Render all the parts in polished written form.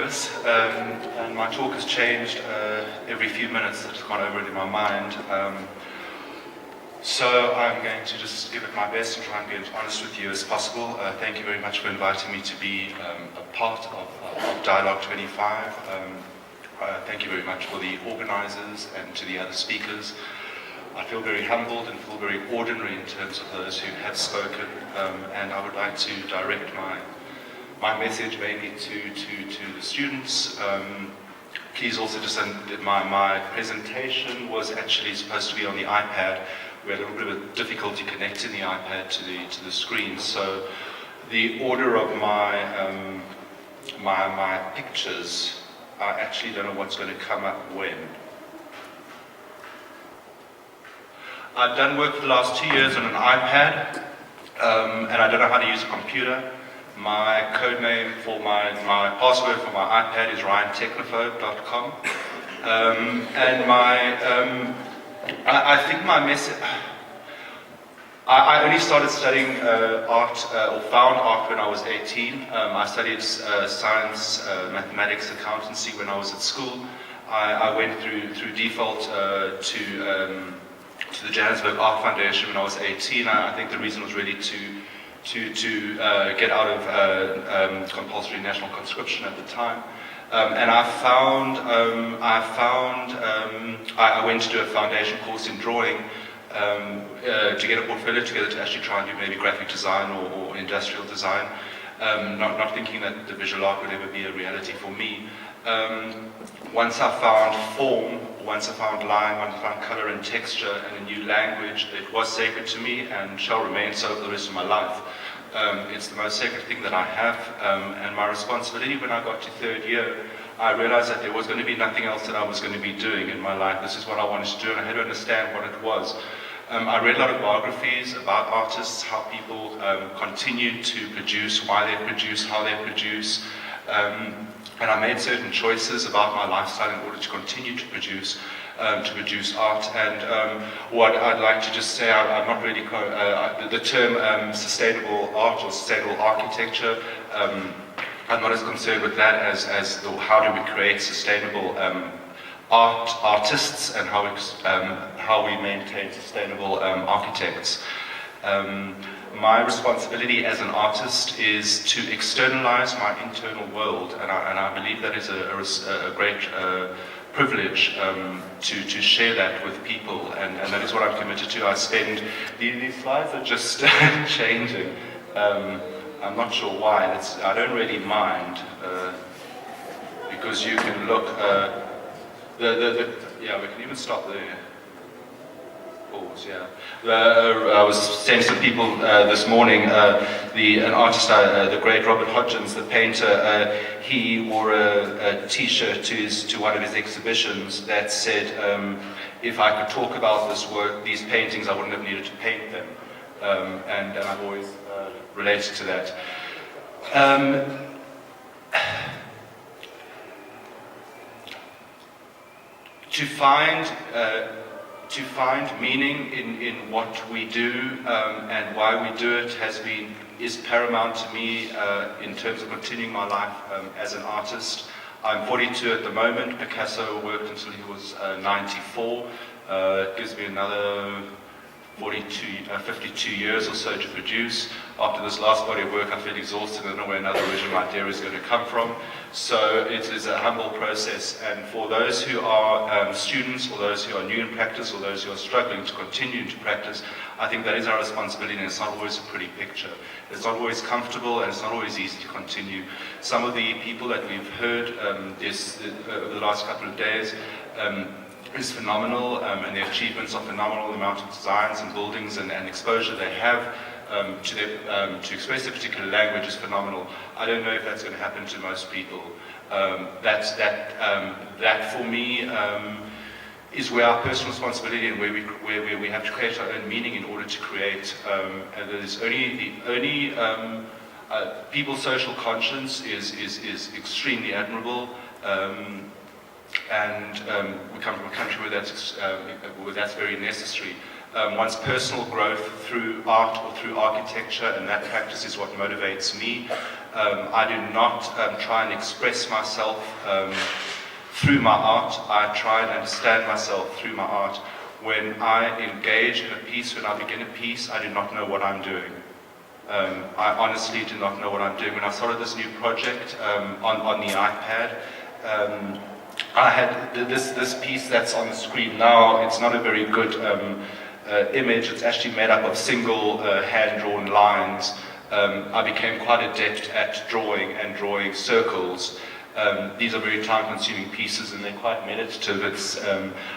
nervous, and my talk has changed every few minutes. It's gone over it in my mind. So I'm going to just give it my best and try and be as honest with you as possible. Thank you very much for inviting me to be a part of Dialogue 25. Thank you very much for the organizers and to the other speakers. I feel very humbled and feel very ordinary in terms of those who have spoken, and I would like to direct my message mainly to the students. Please also just my presentation was actually supposed to be on the iPad. We had a little bit of difficulty connecting the iPad to the screen, so the order of my my pictures, I actually don't know what's going to come up when. I've done work for the last 2 years on an iPad, and I don't know how to use a computer. My code name for my password for my iPad is ryantechnophobe.com, and I think my message. I only started studying art, or found art, when I was 18. I studied science, mathematics, accountancy when I was at school. I went through default to the Johannesburg Art Foundation when I was 18. I think the reason was really to get out of compulsory national conscription at the time. And I went to do a foundation course in drawing to get a portfolio together to actually try and do maybe graphic design or industrial design, not thinking that the visual art would ever be a reality for me. Once I found form, once I found line, once I found color and texture and a new language, it was sacred to me and shall remain so for the rest of my life. It's the most sacred thing that I have, and my responsibility when I got to third year, I realized that there was going to be nothing else that I was going to be doing in my life. This is what I wanted to do, and I had to understand what it was. I read a lot of biographies about artists, how people continue to produce, why they produce, how they produce, and I made certain choices about my lifestyle in order to continue to produce art. And what I'd like to just say, I'm not really, the term sustainable art or sustainable architecture, I'm not as concerned with that as how do we create sustainable artists and how we maintain sustainable architects. My responsibility as an artist is to externalize my internal world, and I believe that is a great privilege to share that with people, and that is what I'm committed to. I spend, these slides are just changing. I'm not sure why. I don't really mind, because you can look, yeah, we can even stop there. Pause, yeah. I was saying to some people this morning, an artist, the great Robert Hodgins, the painter, he wore a t-shirt to one of his exhibitions that said, if I could talk about this work, these paintings, I wouldn't have needed to paint them. And I've always related to that. To find meaning in what we do and why we do it is paramount to me in terms of continuing my life as an artist. I'm 42 at the moment. Picasso worked until he was 94. It gives me another 52 years or so to produce. After this last body of work, I feel exhausted. I don't know where another original idea is going to come from. So it is a humble process. And for those who are students, or those who are new in practice, or those who are struggling to continue to practice, I think that is our responsibility, and it's not always a pretty picture. It's not always comfortable, and it's not always easy to continue. Some of the people that we've heard over the last couple of days, is phenomenal, and their achievements are phenomenal. The amount of designs and buildings and exposure they have to express their particular language is phenomenal. I don't know if that's going to happen to most people. That for me is where our personal responsibility and where we have to create our own meaning in order to create. And that is only people's social conscience is extremely admirable. And we come from a country where that's very necessary. one's personal growth through art or through architecture, and that practice is what motivates me. I do not try and express myself through my art. I try and understand myself through my art. When I engage in a piece, when I begin a piece, I do not know what I'm doing. I honestly do not know what I'm doing. When I started this new project on the iPad, I had this piece that's on the screen now. It's not a very good image. It's actually made up of single hand-drawn lines. I became quite adept at drawing circles. These are very time-consuming pieces, and they're quite meditative.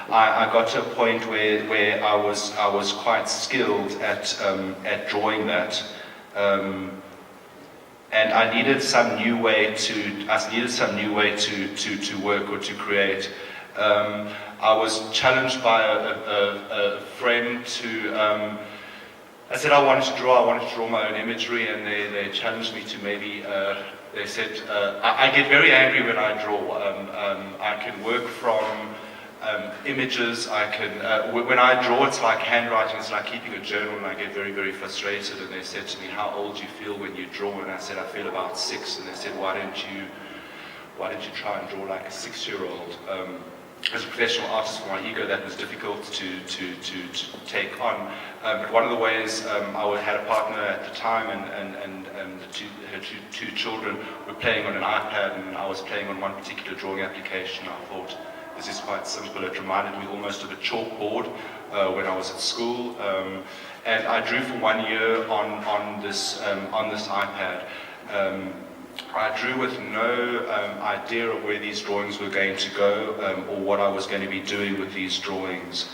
I got to a point where I was quite skilled at drawing that, and I needed some new way to work or to create. I was challenged by a friend to. I said I wanted to draw my own imagery, and they challenged me to maybe. They said, I get very angry when I draw. I can work from images. When I draw, it's like handwriting. It's like keeping a journal, and I get very, very frustrated. And they said to me, "How old do you feel when you draw?" And I said, "I feel about 6." And they said, "Why don't you try and draw like a 6-year-old?" As a professional artist, for my ego, that was difficult to take on. But one of the ways I had a partner at the time, and her two children were playing on an iPad, and I was playing on one particular drawing application. I thought, this is quite simple. It reminded me almost of a chalkboard when I was at school. And I drew for 1 year on this iPad. I drew with no idea of where these drawings were going to go or what I was going to be doing with these drawings.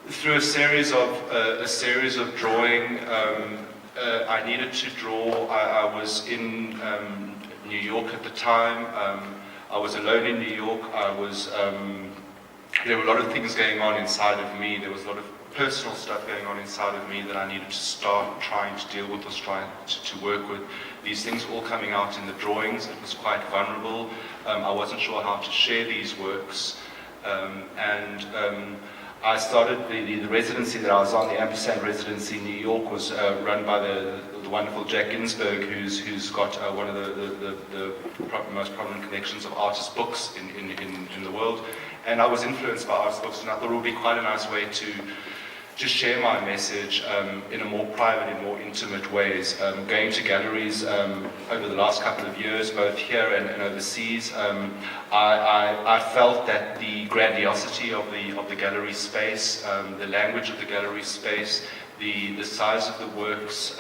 Through a series of drawing, I needed to draw. I was in New York at the time. I was alone in New York. There were a lot of things going on inside of me. There was a lot of personal stuff going on inside of me that I needed to start trying to deal with or trying to work with. These things all coming out in the drawings. It was quite vulnerable. I wasn't sure how to share these works. I started the residency that I was on, the Ampersand residency in New York, was run by the wonderful Jack Ginsberg, who's got one of the most prominent collections of artist books in the world. And I was influenced by artist books, and I thought it would be quite a nice way to share my message in a more private and more intimate ways. Going to galleries over the last couple of years, both here and overseas, I felt that the grandiosity of the gallery space, the language of the gallery space, the size of the works,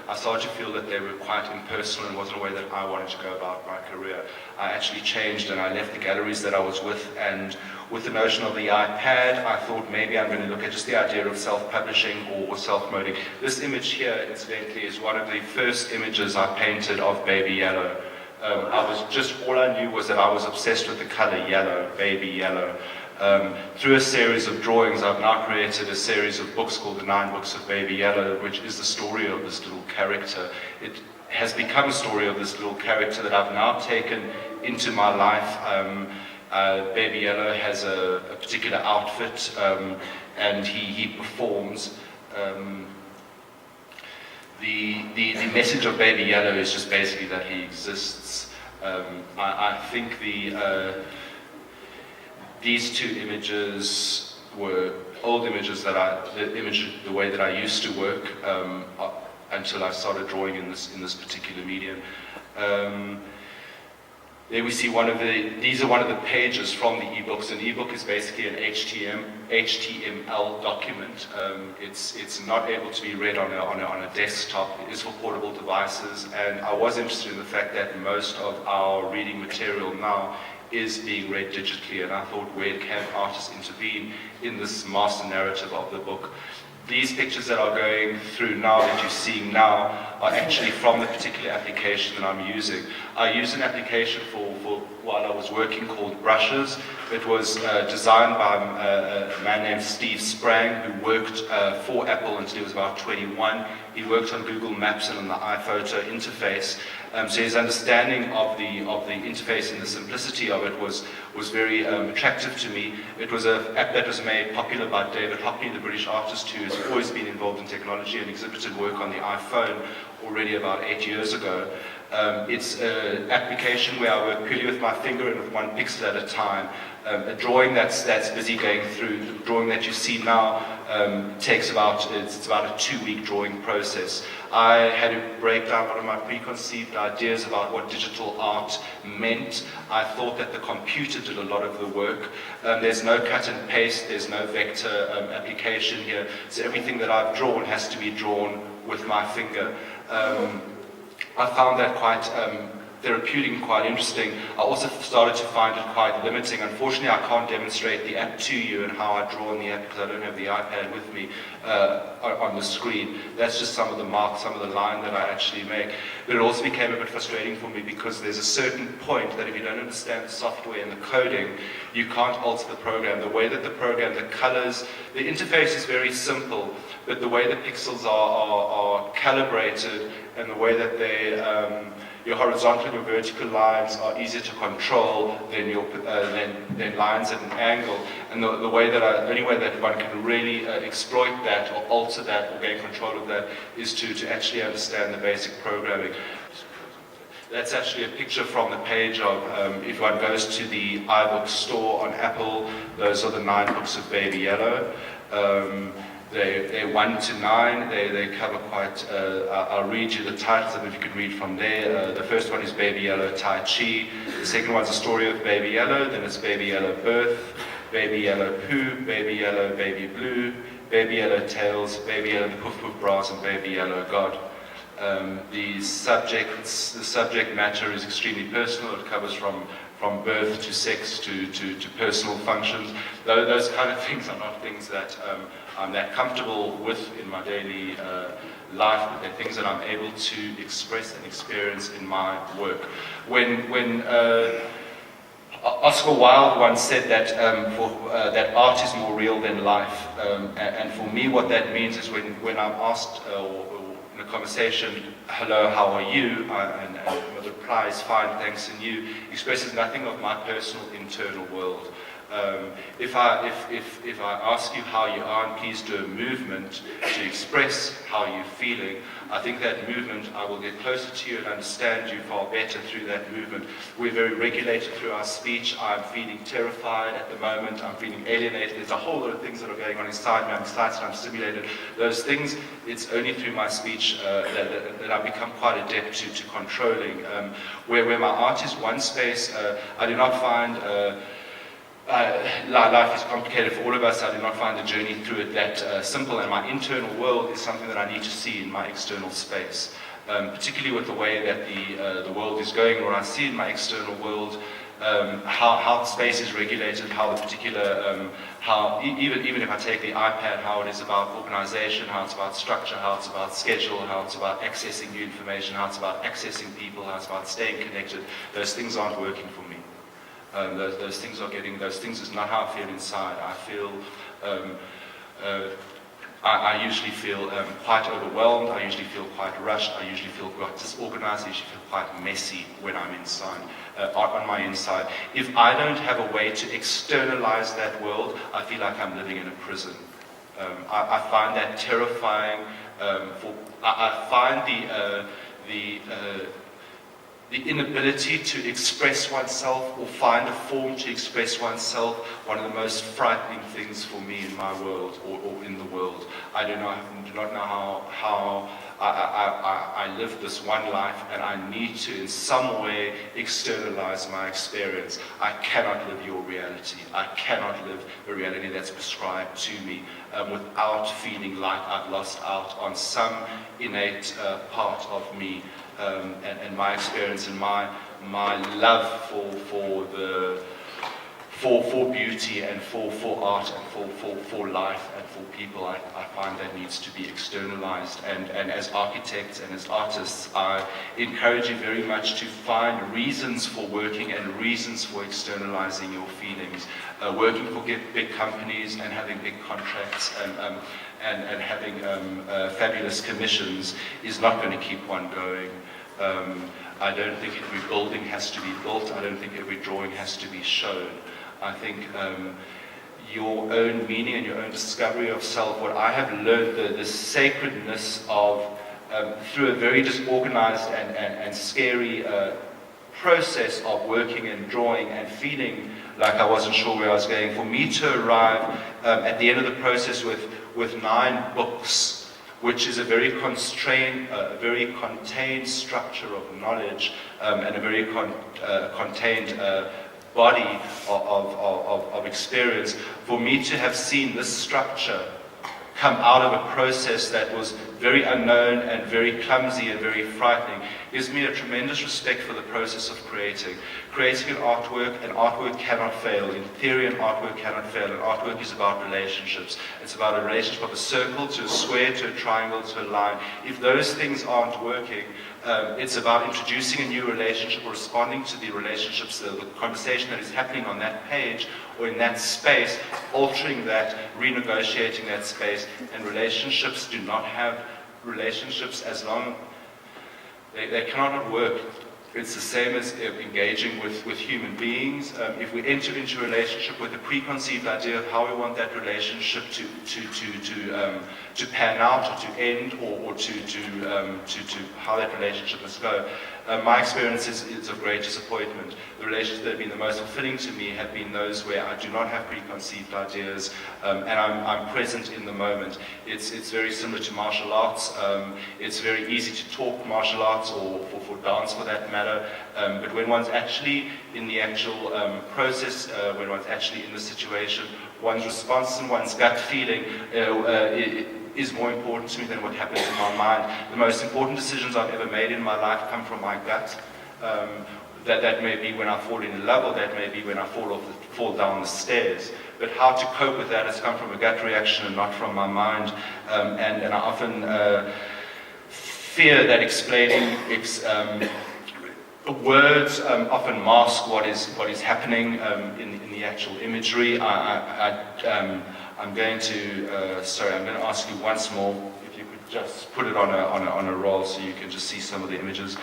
I started to feel that they were quite impersonal and wasn't a way that I wanted to go about my career. I actually changed, and I left the galleries that I was with, and with the notion of the iPad, I thought maybe I'm going to look at just the idea of self-publishing or self-molding. This image here, incidentally, is one of the first images I painted of Baby Yellow. All I knew was that I was obsessed with the color yellow, Baby Yellow. Through a series of drawings, I've now created a series of books called The 9 Books of Baby Yellow, which is the story of this little character. It has become a story of this little character that I've now taken into my life. Baby Yellow has a particular outfit, and he performs. The message of Baby Yellow is just basically that he exists. I think these two images were old images the way that I used to work until I started drawing in this particular medium. There we see these are one of the pages from the ebooks. An ebook is basically an HTML document. It's not able to be read on a desktop. It is for portable devices, and I was interested in the fact that most of our reading material now is being read digitally, and I thought, where can artists intervene in this master narrative of the book? These pictures that are going through now, that you're seeing now, are actually from the particular application that I'm using. I used an application while I was working called Brushes. It was designed by a man named Steve Sprang, who worked for Apple until he was about 21. He worked on Google Maps and on the iPhoto interface. So his understanding of the interface and the simplicity of it was very attractive to me. It was an app that was made popular by David Hockney, the British artist who has always been involved in technology and exhibited work on the iPhone already about 8 years ago. It's an application where I work purely with my finger and with one pixel at a time. A drawing that's busy going through, the drawing that you see now takes it's about a 2-week drawing process. I had to break down one of my preconceived ideas about what digital art meant. I thought that the computer did a lot of the work. There's no cut and paste, there's no vector application here, so everything that I've drawn has to be drawn with my finger. I found that quite therapeutic and quite interesting. I also started to find it quite limiting. Unfortunately, I can't demonstrate the app to you and how I draw on the app because I don't have the iPad with me on the screen. That's just some of the marks, some of the line that I actually make. But it also became a bit frustrating for me because there's a certain point that if you don't understand the software and the coding, you can't alter the program. The way that the program, the colors, the interface is very simple, but the way the pixels are calibrated and the way that they your horizontal and your vertical lines are easier to control than than lines at an angle. And the only way that one can really exploit that or alter that or gain control of that is to actually understand the basic programming. That's actually a picture from the page of, if one goes to the iBook store on Apple, those are the 9 books of Baby Yellow. They're 1 to 9. They cover quite. I'll read you the titles, and if you could read from there. The first one is Baby Yellow Tai Chi. The second one's a story of Baby Yellow. Then it's Baby Yellow Birth, Baby Yellow Pooh, Baby Yellow Baby Blue, Baby Yellow Tails, Baby Yellow the Poof Poof Bras, and Baby Yellow God. The subject matter is extremely personal. It covers from birth to sex to personal functions. Those kind of things are not things that I'm that comfortable with in my daily life, but they're things that I'm able to express and experience in my work. When Oscar Wilde once said that that art is more real than life, and for me what that means is when I'm asked in a conversation, hello, how are you? And the reply is fine, thanks, and you, expresses nothing of my personal internal world. If I ask you how you are and please do a movement to express how you're feeling, I think that movement, I will get closer to you and understand you far better through that movement. We're very regulated through our speech. I'm feeling terrified at the moment. I'm feeling alienated. There's a whole lot of things that are going on inside me. I'm excited, I'm stimulated. Those things, it's only through my speech that I've become quite adept to controlling. Where my art is one space, I do not find life is complicated for all of us. I do not find the journey through it that simple, and my internal world is something that I need to see in my external space, particularly with the way that the world is going. When I see in my external world how space is regulated, how the particular, even if I take the iPad, how it is about organization, how it's about structure, how it's about schedule, how it's about accessing new information, how it's about accessing people, how it's about staying connected, those things aren't working for me. Those things is not how I feel inside. I feel, I usually feel quite overwhelmed. I usually feel quite rushed. I usually feel quite disorganized. I usually feel quite messy when I'm inside, on my inside. If I don't have a way to externalize that world, I feel like I'm living in a prison. I find that terrifying. I find the inability to express oneself or find a form to express oneself one of the most frightening things for me in my world or in the world. I do not know how I live this one life, and I need to in some way externalize my experience. I cannot live your reality. I cannot live a reality that's prescribed to me without feeling like I've lost out on some innate part of me. And my experience and my love for for beauty and for art and for life and for people. I find that needs to be externalized, and as architects and as artists, I encourage you very much to find reasons for working and reasons for externalizing your feelings. Working for big companies and having big contracts and having fabulous commissions is not going to keep one going. I don't think every building has to be built. I don't think every drawing has to be shown. I think your own meaning and your own discovery of self, what I have learned, the sacredness of, through a very disorganized and scary process of working and drawing and feeling like I wasn't sure where I was going, for me to arrive at the end of the process with 9 books, which is a very constrained, very contained structure of knowledge and a very contained body of experience. For me to have seen this structure come out of a process that was very unknown and very clumsy and very frightening gives me a tremendous respect for the process of creating. Creating an artwork cannot fail. In theory, an artwork cannot fail. An artwork is about relationships. It's about a relationship of a circle to a square to a triangle to a line. If those things aren't working, it's about introducing a new relationship or responding to the relationships, the conversation that is happening on that page or in that space, altering that, renegotiating that space. And relationships do not have relationships as long, they cannot work. It's the same as engaging with human beings. If we enter into a relationship with a preconceived idea of how we want that relationship to pan out or to end or to how that relationship must go, my experience is of great disappointment. The relationships that have been the most fulfilling to me have been those where I do not have preconceived ideas and I'm present in the moment. It's very similar to martial arts. It's very easy to talk martial arts or for dance for that matter. But when one's actually in the actual process, when one's actually in the situation, one's response and one's gut feeling is more important to me than what happens in my mind. The most important decisions I've ever made in my life come from my gut. That may be when I fall in love, or that may be when I fall down the stairs. But how to cope with that has come from a gut reaction and not from my mind. And I often fear that explaining words often mask what is happening in the actual imagery. I'm going to ask you once more if you could just put it on a roll so you can just see some of the images.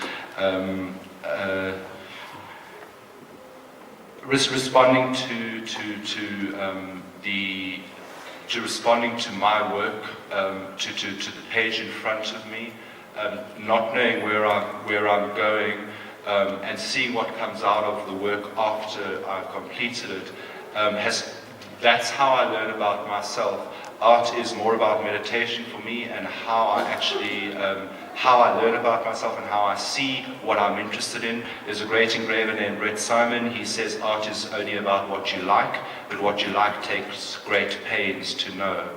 Responding responding to my work, to the page in front of me, not knowing where I'm going. And seeing what comes out of the work after I've completed it, that's how I learn about myself. Art is more about meditation for me and how I learn about myself and how I see what I'm interested in. There's a great engraver named Brett Simon. He says art is only about what you like, but what you like takes great pains to know.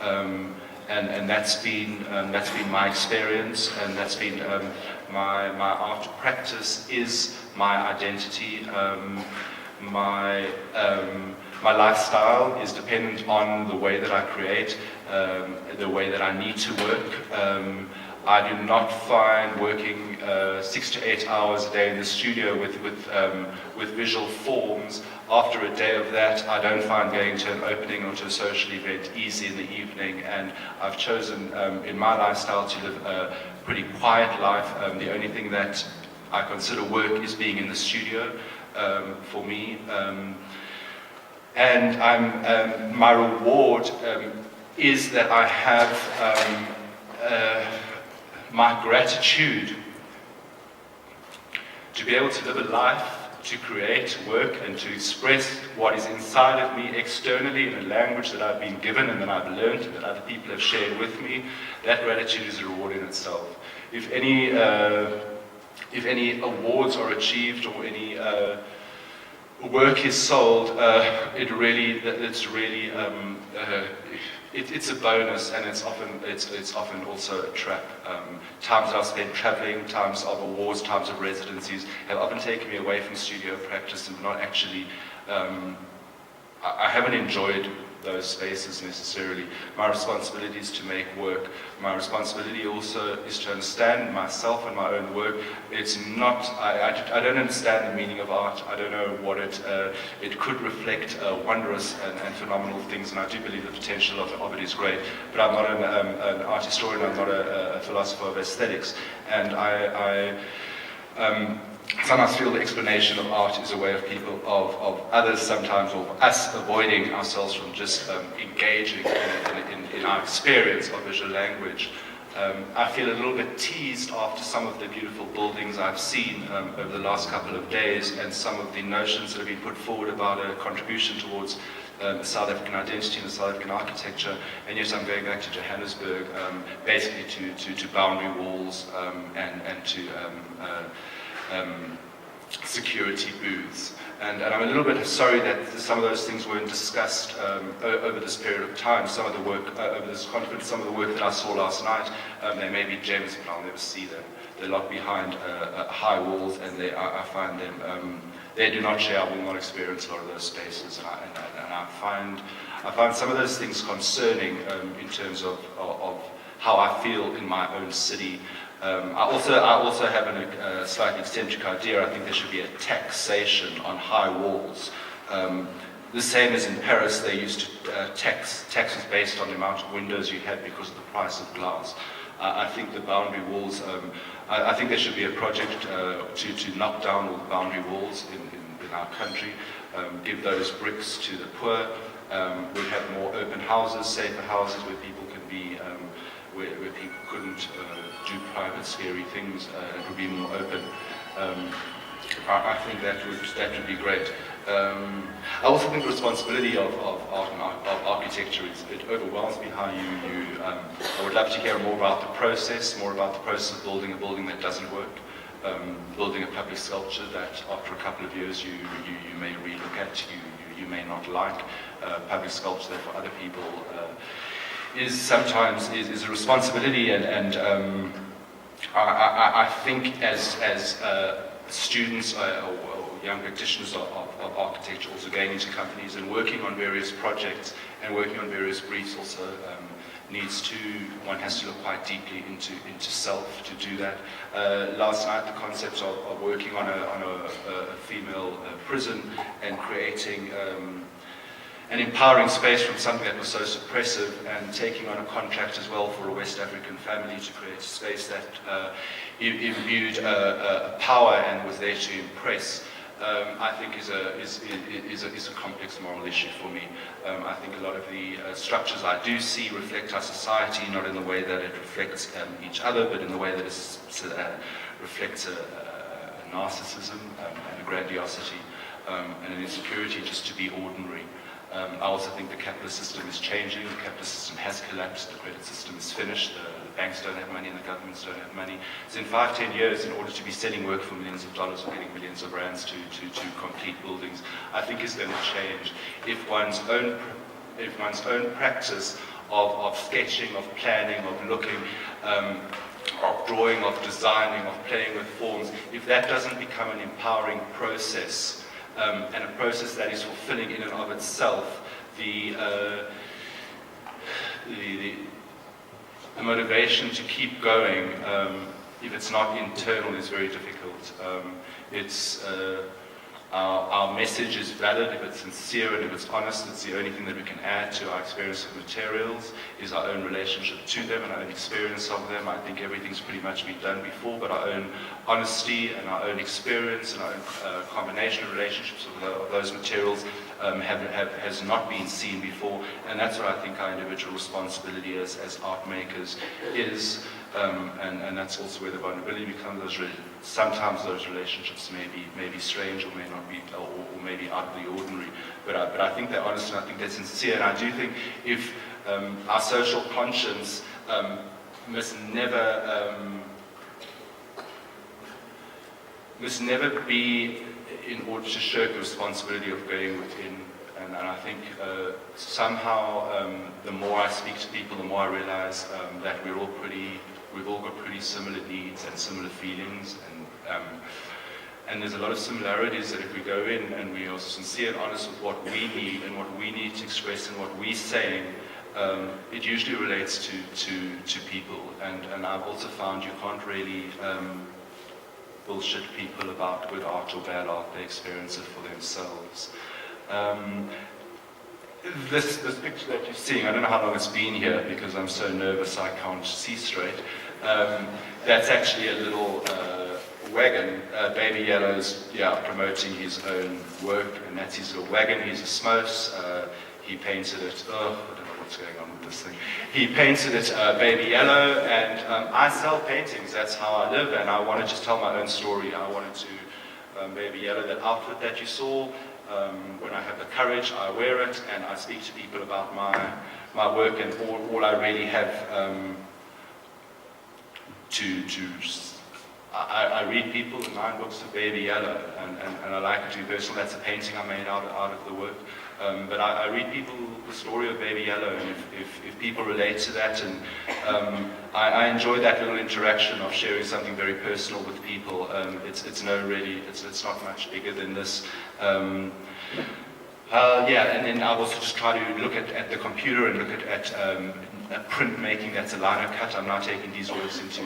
And that's been my experience, and that's been my art practice is my identity. My lifestyle is dependent on the way that I create, the way that I need to work. I do not find working 6 to 8 hours a day in the studio with visual forms. After a day of that, I don't find going to an opening or to a social event easy in the evening. And I've chosen in my lifestyle to live a pretty quiet life. The only thing that I consider work is being in the studio for me. And my reward is that I have my gratitude to be able to live a life, to create work, and to express what is inside of me externally in a language that I've been given and that I've learned and that other people have shared with me. That gratitude is a reward in itself. If any awards are achieved or any work is sold, it's a bonus, and it's often also a trap. Times I've spent traveling, times of awards, times of residencies have often taken me away from studio practice and not actually I haven't enjoyed those spaces necessarily. My responsibility is to make work. My responsibility also is to understand myself and my own work. It's not, I don't understand the meaning of art. I don't know what it could reflect wondrous and phenomenal things, and I do believe the potential of it is great. But I'm not an art historian, I'm not a philosopher of aesthetics, and I sometimes feel the explanation of art is a way of people, of others sometimes, or us avoiding ourselves from just engaging in our experience of visual language. I feel a little bit teased after some of the beautiful buildings I've seen over the last couple of days, and some of the notions that have been put forward about a contribution towards South African identity and South African architecture, and yet I'm going back to Johannesburg, basically to boundary walls and to security booths. And I'm a little bit sorry that some of those things weren't discussed over this period of time. Some of the work over this conference, some of the work that I saw last night, they may be gems, but I'll never see them. They're locked behind high walls, and I find them, they do not share, I will not experience a lot of those spaces. And I find some of those things concerning in terms of how I feel in my own city. I also have a slightly eccentric idea. I think there should be a taxation on high walls. The same as in Paris, they used to taxes based on the amount of windows you had because of the price of glass. I think the boundary walls, I think there should be a project to knock down all the boundary walls in our country, give those bricks to the poor. We'd have more open houses, safer houses where people can be, where people couldn't do private, scary things. It would be more open. I think that would be great. I also think the responsibility of art and of architecture it overwhelms me how you I would love to hear more about the process of building a building that doesn't work, building a public sculpture that after a couple of years you may relook at, you may not like, public sculpture that for other people is sometimes is a responsibility, and I think as students or young practitioners of architecture also going into companies and working on various projects and working on various briefs also one has to look quite deeply into self to do that. Last night the concept of working on a female prison and creating an empowering space from something that was so suppressive, and taking on a contract as well for a West African family to create a space that imbued power and was there to impress, I think is a complex moral issue for me. I think a lot of the structures I do see reflect our society, not in the way that it reflects each other, but in the way that it reflects a narcissism and a grandiosity and an insecurity just to be ordinary. I also think the capitalist system is changing. The capitalist system has collapsed. The credit system is finished. The banks don't have money and the governments don't have money. So in 5-10 years, in order to be selling work for millions of dollars or getting millions of rands to complete buildings, I think is going to change. If one's own practice of sketching, of planning, of looking, of drawing, of designing, of playing with forms, if that doesn't become an empowering process, and a process that is fulfilling in and of itself, the motivation to keep going, if it's not internal, is very difficult. Our message is valid if it's sincere and if it's honest. It's the only thing that we can add to our experience of materials, is our own relationship to them and our own experience of them. I think everything's pretty much been done before, but our own honesty and our own experience and our own combination of relationships of those materials has not been seen before, and that's what I think our individual responsibility as art makers is, and that's also where the vulnerability becomes. Sometimes those relationships may be strange or may not be, or may be out of the ordinary, but I think they're honest and I think they're sincere, and I do think if our social conscience must never be in order to shirk the responsibility of going within. And I think somehow the more I speak to people, the more I realize that we've all got pretty similar needs and similar feelings, And there's a lot of similarities that if we go in and we are sincere and honest with what we need and what we need to express and what we're saying, it usually relates to people. And I've also found you can't really bullshit people about good art or bad art. They experience it for themselves. This picture that you're seeing, I don't know how long it's been here because I'm so nervous I can't see straight. That's actually a little wagon. Baby Yellow's promoting his own work, and that's his little wagon. He's a Smurfs. He painted it. Oh, I don't know what's going on with this thing. He painted it Baby Yellow, and I sell paintings. That's how I live, and I want to just tell my own story. I wanted to Baby Yellow, that outfit that you saw. When I have the courage, I wear it, and I speak to people about my work, and all I really have I read people the 9 books of Baby Yellow, and I like it to be personal. That's a painting I made out of the work. But I read people the story of Baby Yellow, and if people relate to that, and I enjoy that little interaction of sharing something very personal with people. It's not much bigger than this. And then I've also just tried to look at the computer and look at printmaking. That's a lino cut. I'm now taking these works into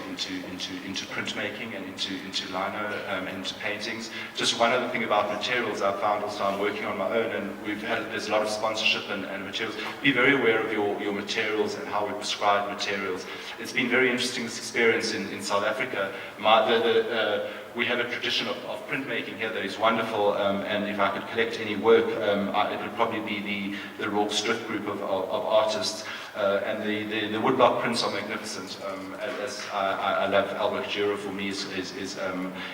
printmaking and into lino and into paintings. Just one other thing about materials I've found also, I'm working on my own, and there's a lot of sponsorship and materials. Be very aware of your materials and how we prescribe materials. It's been very interesting, this experience in South Africa. We have a tradition of printmaking here that is wonderful, and if I could collect any work, it would probably be the Rorke Strick group of artists. And the woodblock prints are magnificent. As I love Albert Dürer, for me is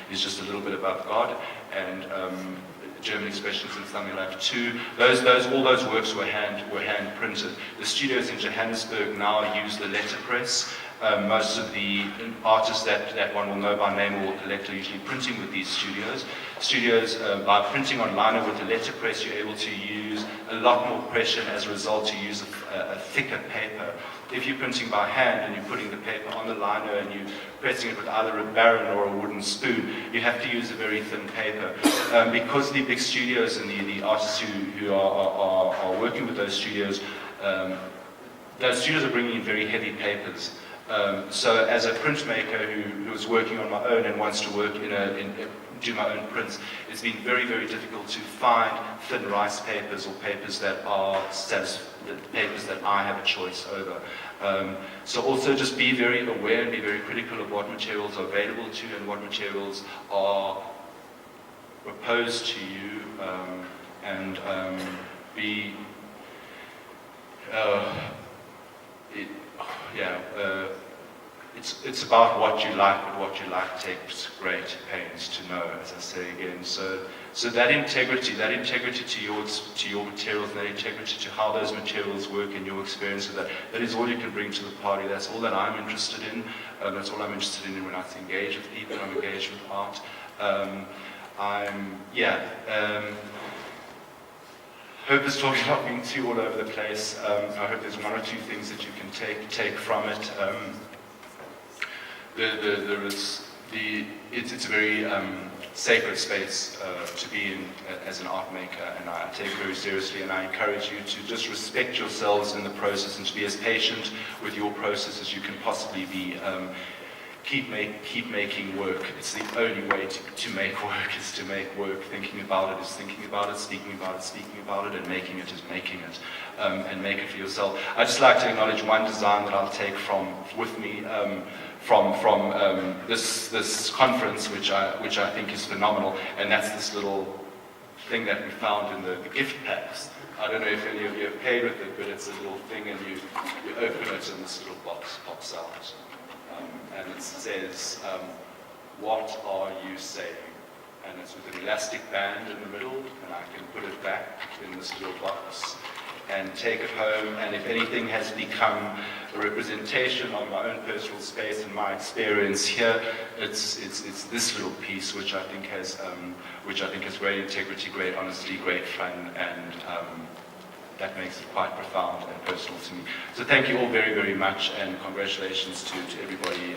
just a little bit above God, and German expressions and something like too. All those works were hand printed. The studios in Johannesburg now use the letterpress. Most of the artists that one will know by name or will collect are usually printing with these studios. By printing on lino with the letterpress, you're able to use a lot more pressure, and as a result, you use a thicker paper. If you're printing by hand and you're putting the paper on the lino and you're pressing it with either a baron or a wooden spoon, you have to use a very thin paper. Because the big studios and the artists who are working with those studios are bringing in very heavy papers. So as a printmaker who is working on my own and wants to work do my own prints, it's been very, very difficult to find thin rice papers or papers that are papers that I have a choice over. So also just be very aware and be very critical of what materials are available to you and what materials are proposed to you, and be it's about what you like, but what you like takes great pains to know, as I say again. So that integrity to your materials, and that integrity to how those materials work and your experience of that is all you can bring to the party. That's all that I'm interested in. That's all I'm interested in when I engage with people. I'm engaged with art. Hope this talk is not being too all over the place. I hope there's one or two things that you can take from it. It's a very sacred space to be in as an art maker, and I take it very seriously, and I encourage you to just respect yourselves in the process and to be as patient with your process as you can possibly be. Keep making work. It's the only way to make work, is to make work. Thinking about it is thinking about it, speaking about it, speaking about it, and making it is making it. And make it for yourself. I'd just like to acknowledge one design that I'll take with me from this conference, which I think is phenomenal, and that's this little thing that we found in the gift packs. I don't know if any of you have played with it, but it's a little thing, and you open it, and this little box pops out. And it says, what are you saying? And it's with an elastic band in the middle, and I can put it back in this little box and take it home. And if anything has become a representation of my own personal space and my experience here, it's this little piece, which I think has great integrity, great honesty, great fun, and that makes it quite profound and personal to me. So thank you all very, very much, and congratulations to everybody.